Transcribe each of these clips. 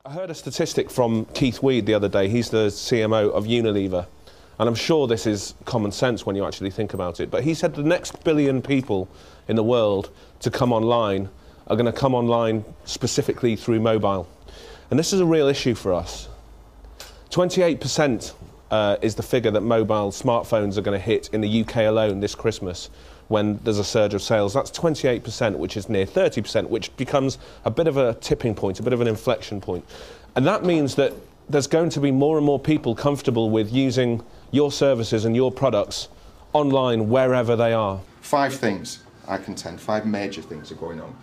I heard a statistic from Keith Weed the other day. He's the CMO of Unilever. And I'm sure this is common sense when you actually think about it. But he said the next billion people in the world to come online are going to come online specifically through mobile. And this is a real issue for us. 28% is the figure that mobile smartphones are going to hit in the UK alone this Christmas when there's a surge of sales. That's 28%, which is near 30%, which becomes a bit of a tipping point, a bit of an inflection point. And that means that there's going to be more and more people comfortable with using your services and your products online wherever they are. 5 things, I contend, 5 major things are going on.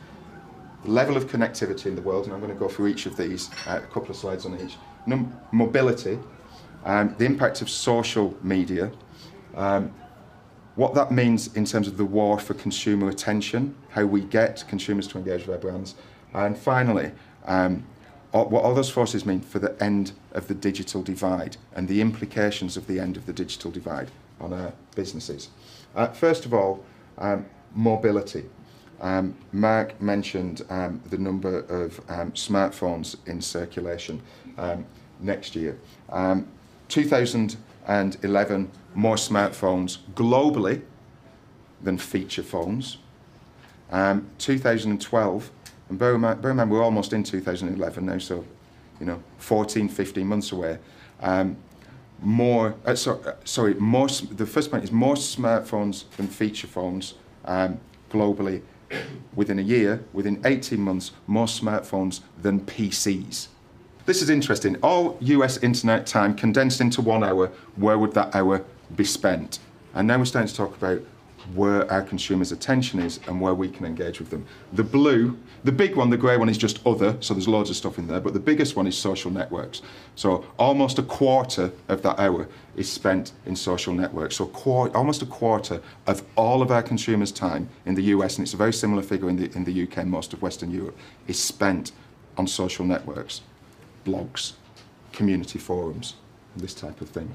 The level of connectivity in the world, and I'm going to go through each of these, a couple of slides on each. Mobility, the impact of social media, what that means in terms of the war for consumer attention, how we get consumers to engage with our brands, and finally, what all those forces mean for the end of the digital divide and the implications of the end of the digital divide on our businesses. First of all, mobility. Mark mentioned the number of smartphones in circulation next year. 2011, more smartphones globally than feature phones. 2012, and bear in mind we're almost in 2011 now, so 14, 15 months away. The first point is more smartphones than feature phones globally within a year. Within 18 months, more smartphones than PCs. This is interesting. All US internet time condensed into 1 hour, where would that hour be spent? And now we're starting to talk about where our consumers' attention is and where we can engage with them. The blue, the big one, the grey one, is just other, so there's loads of stuff in there, but the biggest one is social networks. So almost a quarter of that hour is spent in social networks. So almost a quarter of all of our consumers' time in the US, and it's a very similar figure in the UK and most of Western Europe, is spent on social networks, blogs, community forums, this type of thing.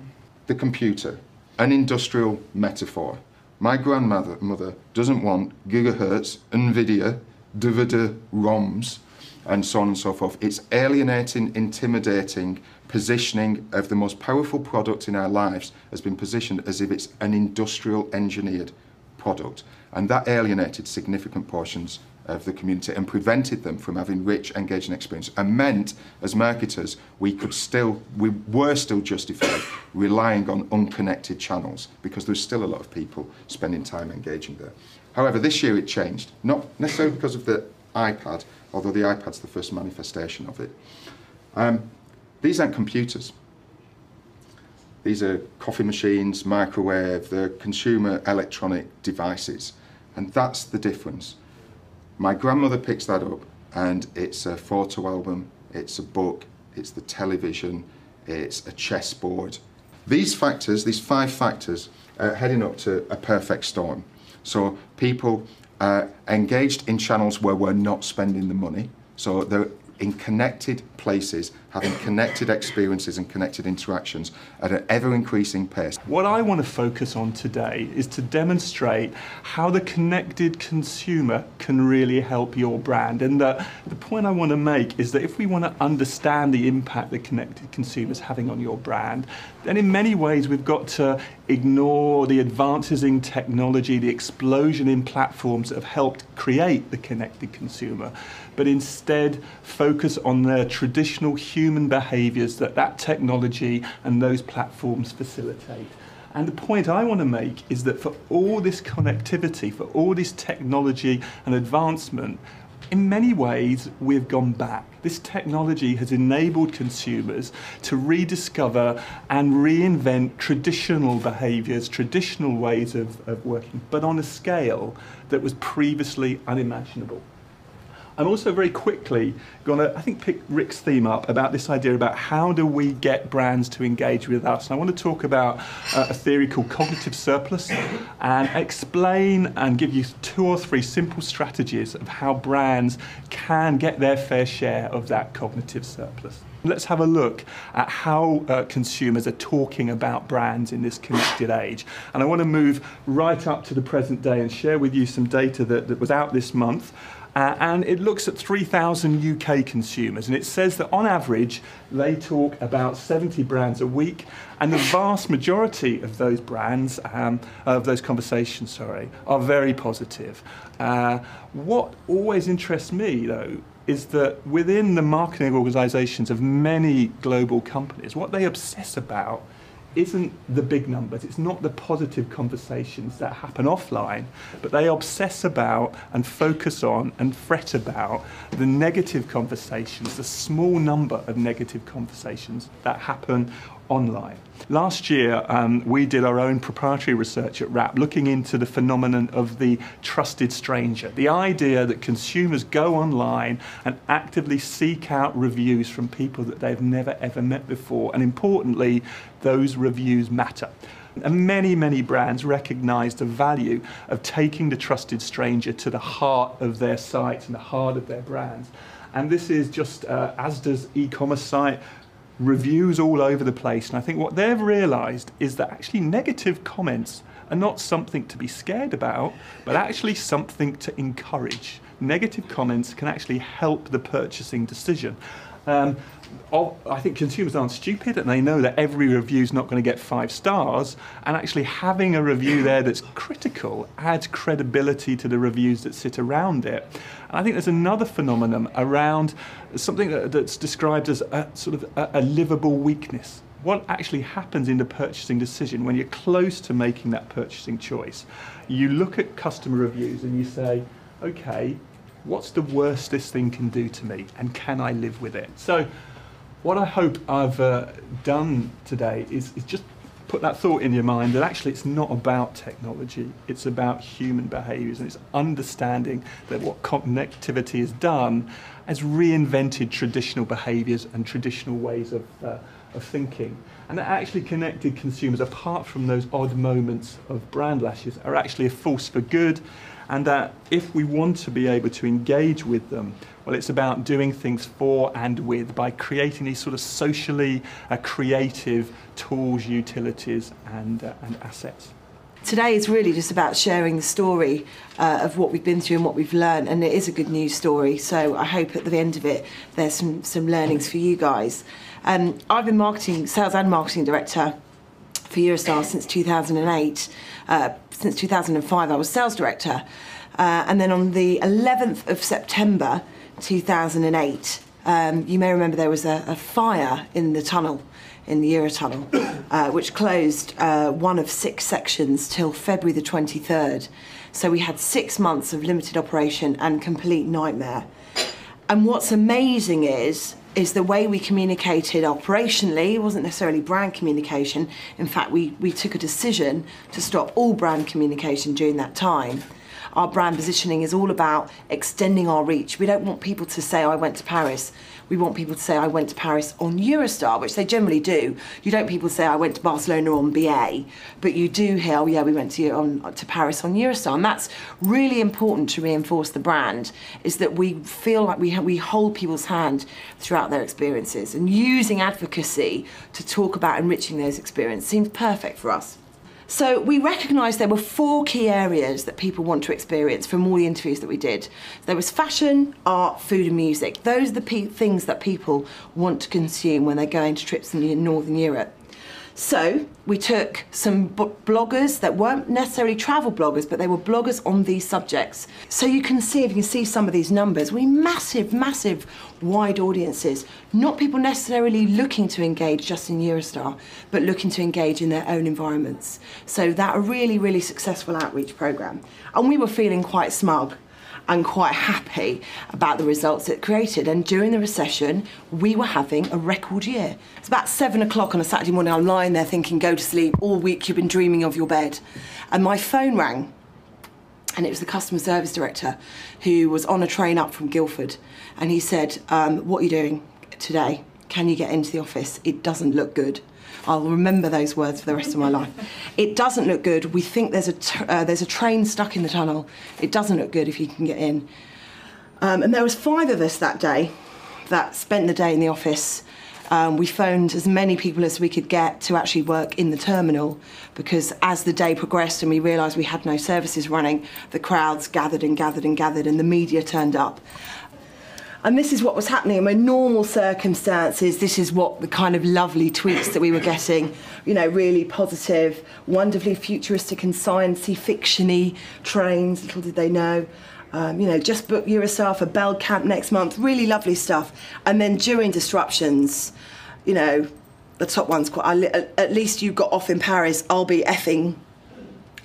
The computer, an industrial metaphor. My grandmother doesn't want gigahertz, NVIDIA, DVD-ROMs, and so on and so forth. It's alienating, intimidating positioning of the most powerful product in our lives has been positioned as if it's an industrial engineered product. And that alienated significant portions of the community and prevented them from having rich, engaging experience, and meant, as marketers, we were still justified relying on unconnected channels because there's still a lot of people spending time engaging there. However, this year it changed, not necessarily because of the iPad, although the iPad's the first manifestation of it. These aren't computers. These are coffee machines, microwave, they're consumer electronic devices, and that's the difference. My grandmother picks that up, and it's a photo album, it's a book, it's the television, it's a chessboard. These factors, these 5 factors, are heading up to a perfect storm. So people are engaged in channels where we're not spending the money. So they're in connected places, having connected experiences and connected interactions at an ever-increasing pace. What I want to focus on today is to demonstrate how the connected consumer can really help your brand. And the point I want to make is that if we want to understand the impact the connected consumer is having on your brand, then in many ways we've got to ignore the advances in technology, the explosion in platforms that have helped create the connected consumer, but instead focus on the traditional human behaviours that technology and those platforms facilitate. And the point I want to make is that for all this connectivity, for all this technology and advancement, in many ways we've gone back. This technology has enabled consumers to rediscover and reinvent traditional behaviours, traditional ways of working, but on a scale that was previously unimaginable. I'm also very quickly going to, I think, pick Rick's theme up about this idea about how do we get brands to engage with us. And I want to talk about a theory called cognitive surplus and explain and give you 2 or 3 simple strategies of how brands can get their fair share of that cognitive surplus. Let's have a look at how consumers are talking about brands in this connected age. And I want to move right up to the present day and share with you some data that was out this month. and it looks at 3,000 UK consumers, and it says that on average they talk about 70 brands a week, and the vast majority of those brands, of those conversations, are very positive. What always interests me, though, is that within the marketing organisations of many global companies, what they obsess about isn't the big numbers, it's not the positive conversations that happen offline, but they obsess about and focus on and fret about the negative conversations, the small number of negative conversations that happen online. Last year, we did our own proprietary research at RAPP looking into the phenomenon of the trusted stranger, the idea that consumers go online and actively seek out reviews from people that they've never ever met before, and importantly, those reviews matter. And many, many brands recognise the value of taking the trusted stranger to the heart of their site and the heart of their brands. And this is just, as does e-commerce site, reviews all over the place, and I think what they've realised is that actually negative comments are not something to be scared about, but actually something to encourage. Negative comments can actually help the purchasing decision. I think consumers aren't stupid, and they know that every review is not going to get 5 stars, and actually having a review there that's critical adds credibility to the reviews that sit around it. And I think there's another phenomenon around something that's described as a sort of a livable weakness. What actually happens in the purchasing decision when you're close to making that purchasing choice? You look at customer reviews and you say, okay, what's the worst this thing can do to me, and can I live with it? So what I hope I've done today is just put that thought in your mind that actually it's not about technology, it's about human behaviours, and it's understanding that what connectivity has done has reinvented traditional behaviours and traditional ways of thinking. And that actually connected consumers, apart from those odd moments of brand lashes, are actually a force for good, and that if we want to be able to engage with them, well, it's about doing things for and with, by creating these sort of socially creative tools, utilities and assets. Today is really just about sharing the story of what we've been through and what we've learned, and it is a good news story, so I hope at the end of it there's some learnings for you guys. I've been sales and marketing director for Eurostar since 2008. Since 2005 I was sales director, and then on the 11th of September 2008, you may remember there was a fire in the tunnel, in the Eurotunnel, which closed one of 6 sections till February the 23rd. So we had 6 months of limited operation and complete nightmare. And what's amazing is the way we communicated operationally. It wasn't necessarily brand communication. In fact, we took a decision to stop all brand communication during that time. Our brand positioning is all about extending our reach. We don't want people to say, I went to Paris. We want people to say, I went to Paris on Eurostar, which they generally do. You don't people say, I went to Barcelona on BA, but you do hear, oh yeah, we went to Paris on Eurostar. And that's really important to reinforce the brand, is that we feel like we hold people's hand throughout their experiences, and using advocacy to talk about enriching those experiences seems perfect for us. So we recognised there were 4 key areas that people want to experience from all the interviews that we did. There was fashion, art, food and music. Those are the things that people want to consume when they're going to trips in Northern Europe. So we took some bloggers that weren't necessarily travel bloggers, but they were bloggers on these subjects. So you can see, if you can see some of these numbers, massive, wide audiences. Not people necessarily looking to engage just in Eurostar, but looking to engage in their own environments. So that a really successful outreach programme. And we were feeling quite smug and quite happy about the results it created. And during the recession, we were having a record year. It's about 7 o'clock on a Saturday morning. I'm lying there thinking, go to sleep. All week you've been dreaming of your bed. And my phone rang. And it was the customer service director who was on a train up from Guildford. And he said, what are you doing today? Can you get into the office? It doesn't look good. I'll remember those words for the rest of my life. It doesn't look good. We think there's a train stuck in the tunnel. It doesn't look good if you can get in. And there was 5 of us that day that spent the day in the office. We phoned as many people as we could get to actually work in the terminal, because as the day progressed and we realised we had no services running, the crowds gathered and gathered and gathered, and the media turned up. And this is what was happening. In normal circumstances, this is what the kind of lovely tweets that we were getting, you know, really positive, wonderfully futuristic and sciencey, fiction-y trains, little did they know. You know, just book Eurostar for Bell Camp next month, really lovely stuff. And then during disruptions, you know, the top one's quite, at least you got off in Paris, I'll be effing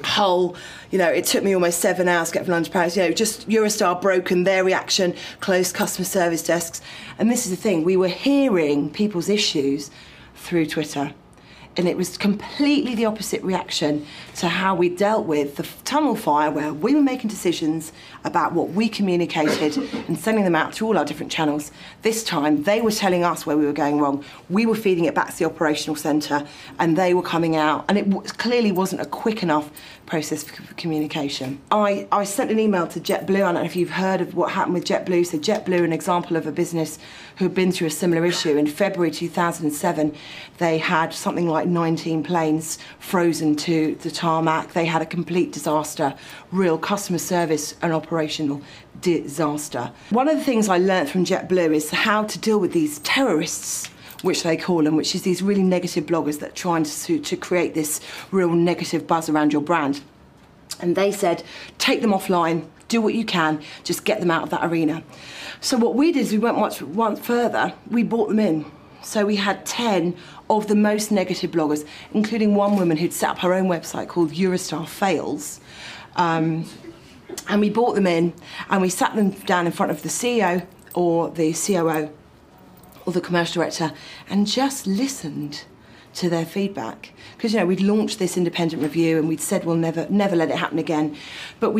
Hull. You know, it took me almost 7 hours to get from London to Paris. You know, just Eurostar broken, their reaction, closed customer service desks. And this is the thing, we were hearing people's issues through Twitter. And it was completely the opposite reaction to how we dealt with the tunnel fire, where we were making decisions about what we communicated and sending them out to all our different channels. This time, they were telling us where we were going wrong. We were feeding it back to the operational centre, and they were coming out. And it clearly wasn't a quick enough process for communication. I sent an email to JetBlue. I don't know if you've heard of what happened with JetBlue. So JetBlue, an example of a business who had been through a similar issue. In February 2007, they had something like 19 planes frozen to the tarmac. They had a complete disaster, real customer service and operational disaster. One of the things I learned from JetBlue is how to deal with these terrorists, which they call them, which is these really negative bloggers that are trying to create this real negative buzz around your brand. And they said, take them offline, do what you can, just get them out of that arena. So what we did is we went one further, we brought them in. So we had 10 of the most negative bloggers, including one woman who'd set up her own website called Eurostar Fails. And we brought them in and we sat them down in front of the CEO or the COO or the commercial director and just listened to their feedback. Because, you know, we'd launched this independent review and we'd said we'll never let it happen again. But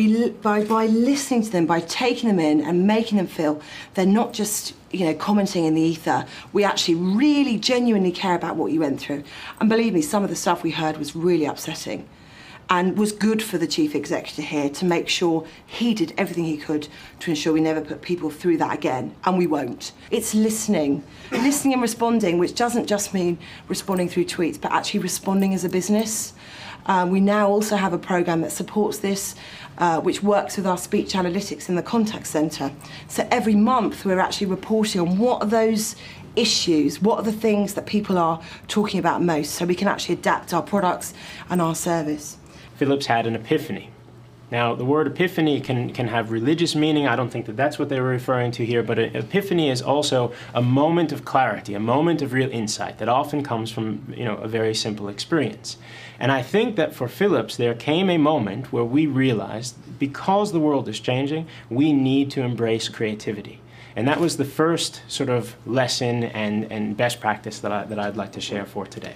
by listening to them, by taking them in and making them feel they're not just, you know, commenting in the ether, we actually really genuinely care about what you went through. And believe me, some of the stuff we heard was really upsetting, and was good for the chief executive here to make sure he did everything he could to ensure we never put people through that again, and we won't. It's listening and responding, which doesn't just mean responding through tweets, but actually responding as a business. We now also have a programme that supports this, which works with our speech analytics in the contact centre. So every month we're actually reporting on what are those issues, what are the things that people are talking about most, so we can actually adapt our products and our service. Philips had an epiphany. Now, the word epiphany can have religious meaning. I don't think that that's what they were referring to here, but an epiphany is also a moment of clarity, a moment of real insight that often comes from, you know, a very simple experience. And I think that for Philips, there came a moment where we realized, because the world is changing, we need to embrace creativity. And that was the first sort of lesson and best practice that I'd like to share for today.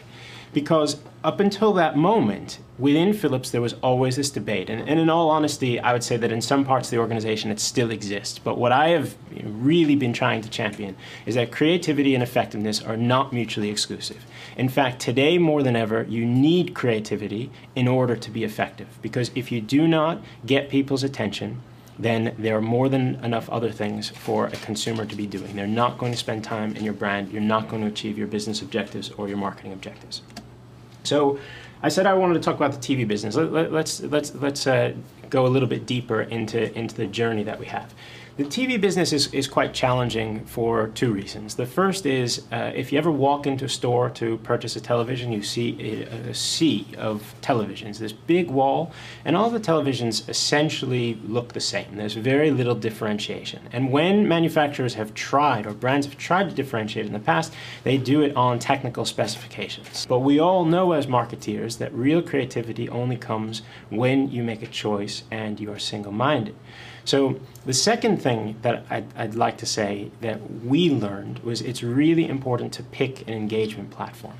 Because up until that moment, within Philips, there was always this debate. And in all honesty, I would say that in some parts of the organization, it still exists. But what I have really been trying to champion is that creativity and effectiveness are not mutually exclusive. In fact, today more than ever, you need creativity in order to be effective. Because if you do not get people's attention, then there are more than enough other things for a consumer to be doing. They're not going to spend time in your brand. You're not going to achieve your business objectives or your marketing objectives. So I said I wanted to talk about the TV business. Let's go a little bit deeper into the journey that we have. The TV business is quite challenging for two reasons. The first is if you ever walk into a store to purchase a television, you see a sea of televisions, this big wall, and all the televisions essentially look the same. There's very little differentiation. And when manufacturers have tried, or brands have tried to differentiate in the past, they do it on technical specifications. But we all know as marketeers that real creativity only comes when you make a choice and you are single-minded. So the second thing that I'd like to say that we learned was it's really important to pick an engagement platform.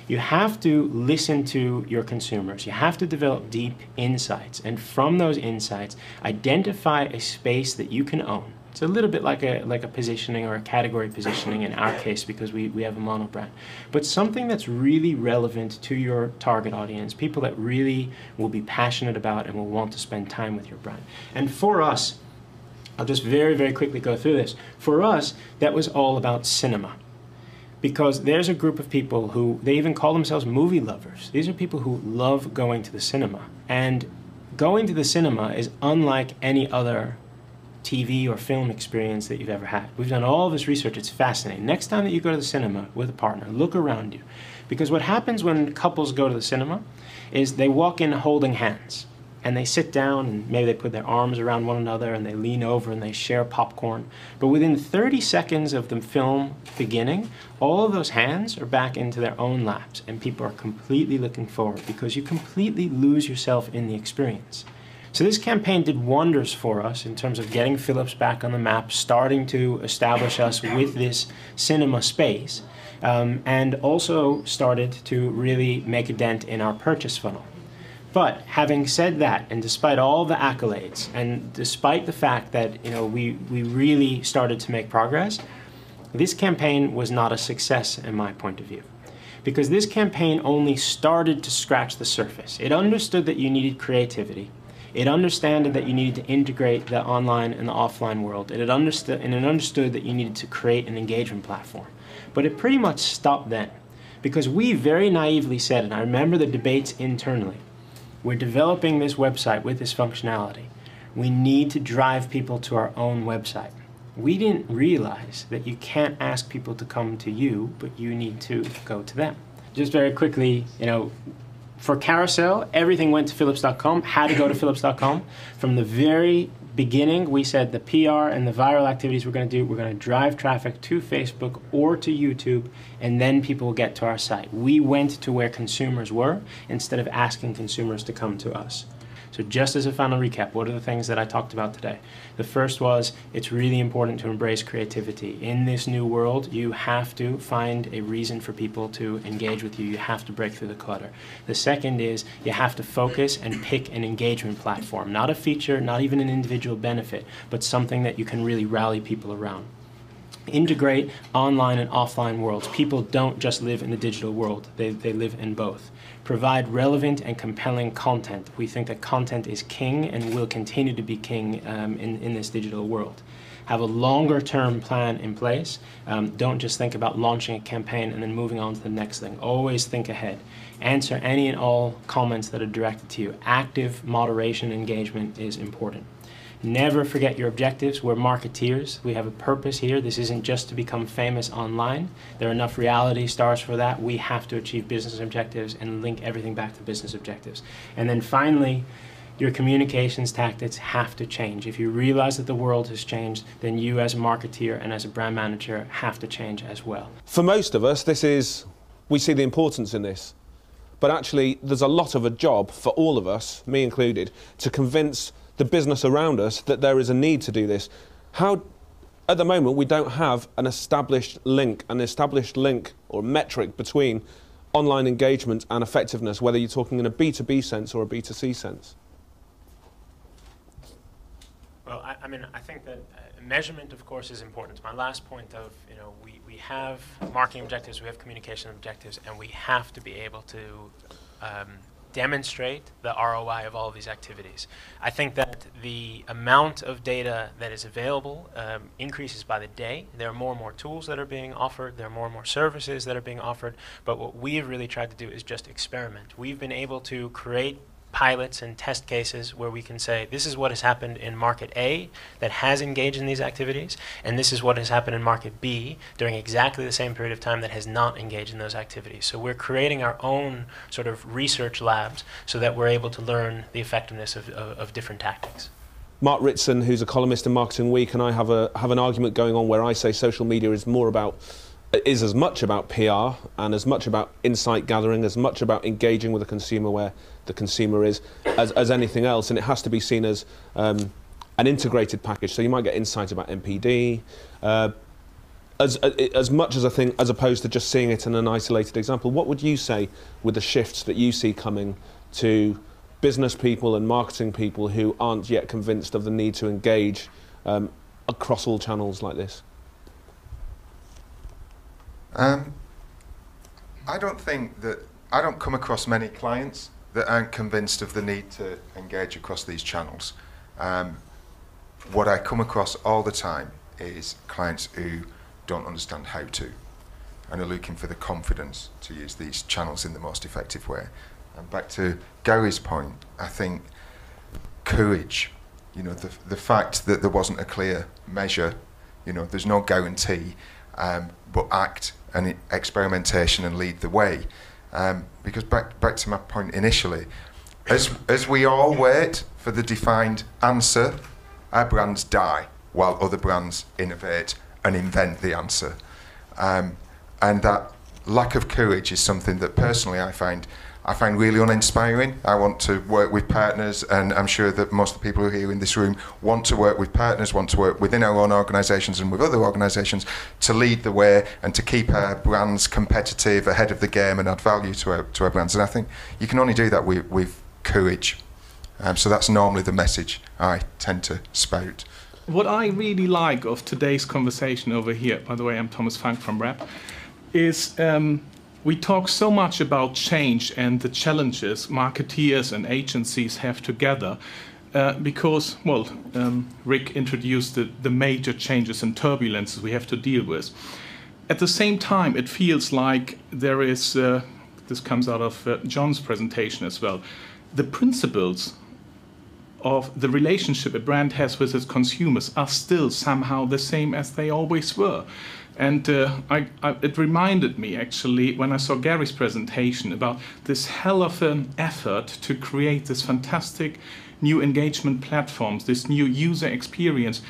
You have to listen to your consumers. You have to develop deep insights. And from those insights, identify a space that you can own. It's a little bit like a positioning or a category positioning in our case, because we have a mono brand. But something that's really relevant to your target audience, people that really will be passionate about and will want to spend time with your brand. And for us, I'll just very, very quickly go through this. For us, that was all about cinema. Because there's a group of people who, they even call themselves movie lovers. These are people who love going to the cinema. And going to the cinema is unlike any other TV or film experience that you've ever had. We've done all of this research. It's fascinating. Next time that you go to the cinema with a partner, look around you. Because what happens when couples go to the cinema is they walk in holding hands. And they sit down and maybe they put their arms around one another and they lean over and they share popcorn. But within 30 seconds of the film beginning, all of those hands are back into their own laps and people are completely looking forward because you completely lose yourself in the experience. So this campaign did wonders for us in terms of getting Philips back on the map, starting to establish us with this cinema space, and also started to really make a dent in our purchase funnel. But having said that, and despite all the accolades, and despite the fact that we really started to make progress, this campaign was not a success in my point of view. Because this campaign only started to scratch the surface. It understood that you needed creativity. It understood that you needed to integrate the online and the offline world. It understood that you needed to create an engagement platform. But it pretty much stopped then. Because we very naively said, and I remember the debates internally, we're developing this website with this functionality. We need to drive people to our own website. We didn't realize that you can't ask people to come to you, but you need to go to them. Just very quickly, for Carousel, everything went to Philips.com, had to go to Philips.com. From the very beginning, we said the PR and the viral activities we're going to do, we're going to drive traffic to Facebook or to YouTube, and then people will get to our site. We went to where consumers were instead of asking consumers to come to us. So just as a final recap, what are the things that I talked about today? The first was, it's really important to embrace creativity. In this new world, you have to find a reason for people to engage with you. You have to break through the clutter. The second is, you have to focus and pick an engagement platform. Not a feature, not even an individual benefit, but something that you can really rally people around. Integrate online and offline worlds. People don't just live in the digital world, they live in both. Provide relevant and compelling content. We think that content is king and will continue to be king in this digital world. Have a longer term plan in place. Don't just think about launching a campaign and then moving on to the next thing. Always think ahead. Answer any and all comments that are directed to you. Active moderation engagement is important. Never forget your objectives. We're marketeers. We have a purpose here. This isn't just to become famous online. There are enough reality stars for that. We have to achieve business objectives and link everything back to business objectives. And then finally, your communications tactics have to change. If you realize that the world has changed, then you as a marketeer and as a brand manager have to change as well. For most of us, we see the importance in this. But actually, there's a lot of a job for all of us, me included, to convince the business around us that there is a need to do this. At the moment, we don't have an established link or metric between online engagement and effectiveness, whether you're talking in a B2B sense or a B2C sense. Well, I think that measurement, of course, is important. It's my last point of, we have marketing objectives, we have communication objectives, and we have to be able to demonstrate the ROI of all of these activities. I think that the amount of data that is available increases by the day. There are more and more tools that are being offered. There are more and more services that are being offered. But what we have really tried to do is just experiment. We've been able to create pilots and test cases where we can say, this is what has happened in market A that has engaged in these activities, and this is what has happened in market B during exactly the same period of time that has not engaged in those activities. So we're creating our own sort of research labs so that we're able to learn the effectiveness of different tactics. Mark Ritson, who's a columnist in Marketing Week, and I have an argument going on where I say social media is as much about PR and as much about insight gathering, as much about engaging with the consumer where the consumer is, as anything else, and it has to be seen as an integrated package. So you might get insight about NPD, as much as a thing, as opposed to just seeing it in an isolated example. What would you say with the shifts that you see coming to business people and marketing people who aren't yet convinced of the need to engage across all channels like this? I don't come across many clients that aren't convinced of the need to engage across these channels. What I come across all the time is clients who don't understand how to. and are looking for the confidence to use these channels in the most effective way. And back to Gary's point, I think courage, you know, the fact that there wasn't a clear measure, you know, there's no guarantee, but act and experimentation and lead the way. Because back to my point initially, as we all wait for the defined answer, our brands die while other brands innovate and invent the answer. And that lack of courage is something that personally I find really uninspiring. I want to work with partners, and I'm sure that most of the people who are here in this room want to work with partners, want to work within our own organisations and with other organisations to lead the way and to keep our brands competitive, ahead of the game, and add value to our brands. And I think you can only do that with courage. So that's normally the message I tend to spout. What I really like of today's conversation over here, by the way, I'm Thomas Funk from RAPP, is we talk so much about change and the challenges marketeers and agencies have together because, well, Rick introduced the major changes and turbulences we have to deal with. At the same time, it feels like there is, this comes out of John's presentation as well, the principles of the relationship a brand has with its consumers are still somehow the same as they always were. And it reminded me, actually, when I saw Gary's presentation about this hell of an effort to create this fantastic new engagement platforms, this new user experience.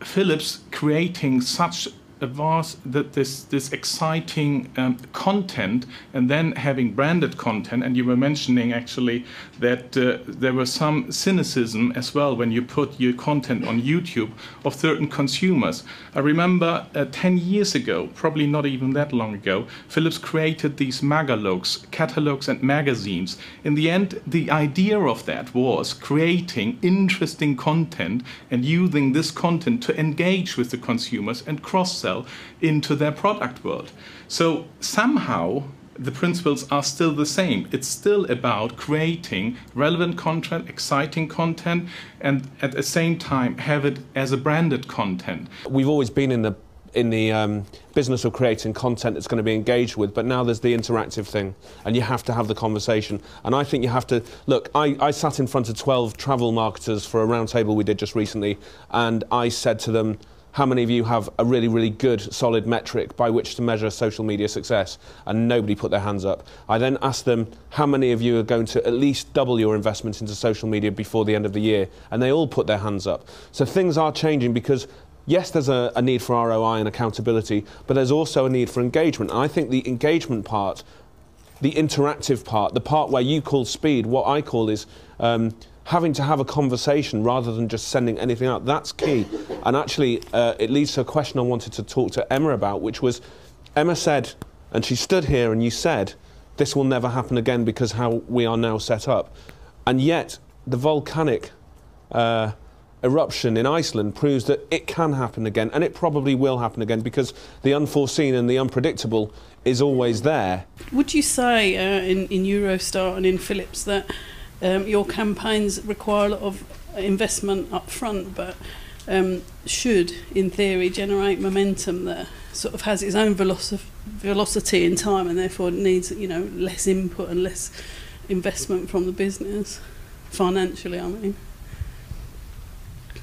Philips creating such a vast, this exciting content, and then having branded content. And you were mentioning, actually, that there was some cynicism as well when you put your content on YouTube of certain consumers. I remember 10 years ago, probably not even that long ago, Philips created these magalogs, catalogs and magazines. In the end, the idea of that was creating interesting content and using this content to engage with the consumers and cross-sell into their product world. So somehow the principles are still the same. It's still about creating relevant content, exciting content, and at the same time have it as a branded content. We've always been in the business of creating content that's going to be engaged with, but now there's the interactive thing, and you have to have the conversation. And I think you have to look. I sat in front of 12 travel marketers for a roundtable we did just recently, and I said to them, how many of you have a really, really good, solid metric by which to measure social media success? And nobody put their hands up. I then asked them, how many of you are going to at least double your investment into social media before the end of the year? And they all put their hands up. So things are changing because, yes, there's a need for ROI and accountability, but there's also a need for engagement. And I think the engagement part, the interactive part, the part where you call speed, what I call is having to have a conversation rather than just sending anything out. That's key. And actually, it leads to a question I wanted to talk to Emma about, which was, Emma said, and she stood here and you said, this will never happen again because how we are now set up. And yet, the volcanic eruption in Iceland proves that it can happen again, and it probably will happen again because the unforeseen and the unpredictable is always there. Would you say in Eurostar and in Philips that your campaigns require a lot of investment up front, but should, in theory, generate momentum that sort of has its own velocity in time, and therefore needs, you know, less input and less investment from the business, financially, I mean?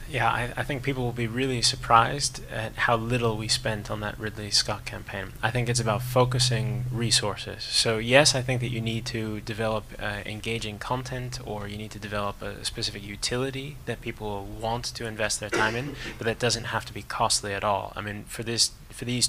Yeah, I think people will be really surprised at how little we spent on that Ridley Scott campaign. I think it's about focusing resources. So yes, I think that you need to develop engaging content, or you need to develop a specific utility that people want to invest their time in, but that doesn't have to be costly at all. I mean, for these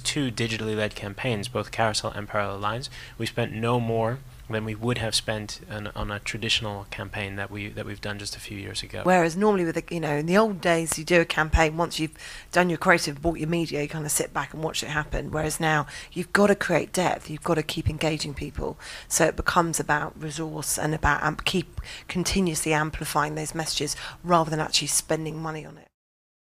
two digitally led campaigns, both Carousel and Parallel Lines, we spent no more than we would have spent on a traditional campaign that we've done just a few years ago. Whereas normally with in the old days, you do a campaign, once you've done your creative, bought your media, you kind of sit back and watch it happen. Whereas now you've got to create depth, you've got to keep engaging people, so it becomes about resource and about keep continuously amplifying those messages rather than actually spending money on it.